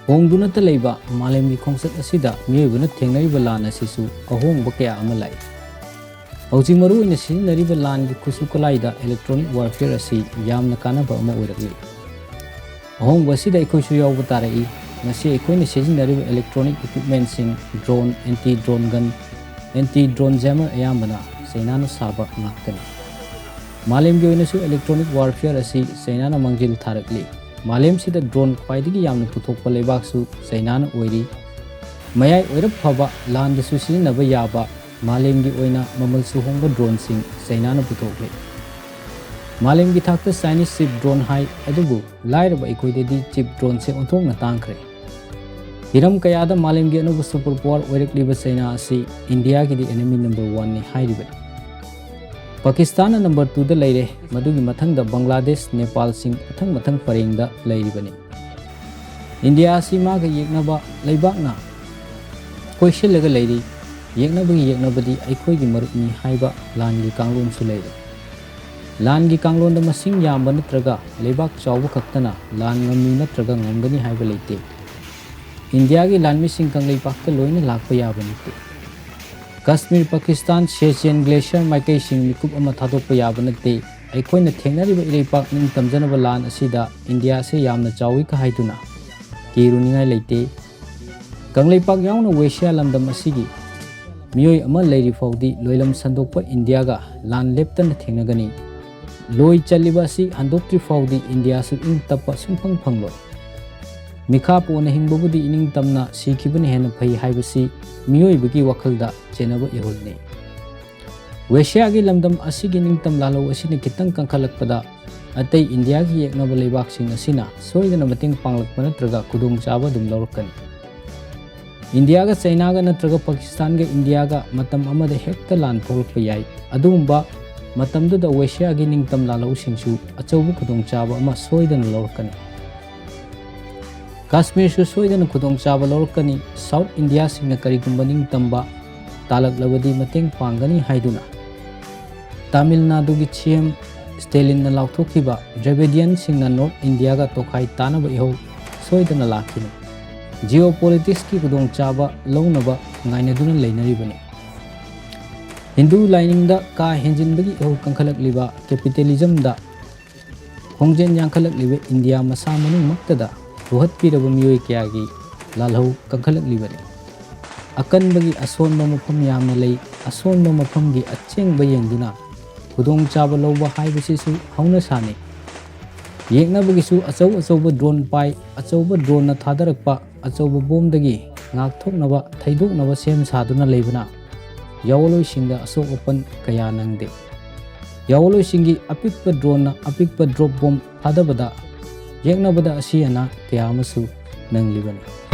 Hongdunata leiba malemgi khongsat asida miyobuna thengnariba lan asisu ahongba kaya ama lai. Hauji maru ina sizinariba langi khusukalaida electronic warfare asi yamna kanaba ama oirakli. Ahongba asida ikoisu yawba tarai ngasi ikoina sizinariba electronic equipment sing drone, anti-drone gun, anti-drone jammer ayambana Sainana saba ngaktani. Malemgi oinasu electronic warfare asi Sainana mangjil tharakli. Malem sida drone khwaidagi yamna puthokpa leibaksu Sainana oiri. Mayai oirap phaba landasu sizinaba yaba malemgi oina mamalsu hongba drone sing Sainana puthokle. Malemgi thakta Chinese chip drone hai adubu lairaba ikoidedi chip drone se onthokna tangkhre. Hiram kayada malemgi Anouba superpower oirakliba Saina asi India ki enemy number 1 ni hairibani. Pakistan number 2 da leire madugi mathangda Bangladesh Nepal sing mathang parengda leiribani. India asi maga yeknaba leibakna koishelaga leiri yeknabadi aikoigi marupni haiba langi kanglon su leire. Langi kanglon da masing yamba natraga leibak chaoba khaktana lan ngammi natraga ngamgani haiba leite. India ki lanmee sing Kangleipakta loina lakpa yaba natte. Kashmir Pakistan Siachen Glacier maikeising mikup ama thadokpa yaba natte. Aikoina thengnariba ileipak Ningtamjanaba Lan asida India se yamna chawi ka haiduna kiruningai leite. Kangleipak yauna Asia lamdam asigi miyoi ama leiri faudi loilam sandokpa India ga lan leptana thengnagani. Loi chaliba si handoktri faudi India su ing-tappa sumphang phanglo. Mikap ona hingbubudi ningtamna sikibani hena phai haibasi miyoibagi wakhalda chenaba ihulne. Asia gi lamdam asigi Ningtam Lalhou asina kitang kangkhalakpada atay India gi yeknaba leibaksing asina soidana mating panglakpa natraga kudung chaba dum lawrakani. India ga China ga natraga Pakistan ga India ga matam amada hekta lan tholakpa yai. Adumba matamduda Asia gi Ningtam Lalhou singsu achaubu kudung chaba ama soidana lawrakani. Kashmir su soidana kudong chaba lawrakani. South India singna karigumba ningtamba talaklabadi mateng pangani haiduna. Tamil Nadu gi CM Stalin na lauthokiba Dravidian singna North India ga tokhai tanaba ihau soidana lakhini. Geo-politics ki kudong chaba lawnaba ngainaduna leinaribani. Hindu lining da ka henjinbagi ihau kangkhalakliba capitalism da khongjen yankhalakliba India masa manung maktada ruhat piraba miyoi kayagi lalhou kangkhalaklibani. Akanbagi asonba mafam yamna lei asonba mafamgi achengba yengduna kudong chaba lawba haibasisu hauna sani. Yeknabagisu achauba drone pai achauba drone na thadarakpa achauba bomdagi ngakthoknaba thaidoknaba sem saduna leibana. Yawaloi singda asok open kaya nangde. Yawaloi singi apikpa drone na apikpa drop bomb thadabada yeknabada asiana kaya amasu nanglibani.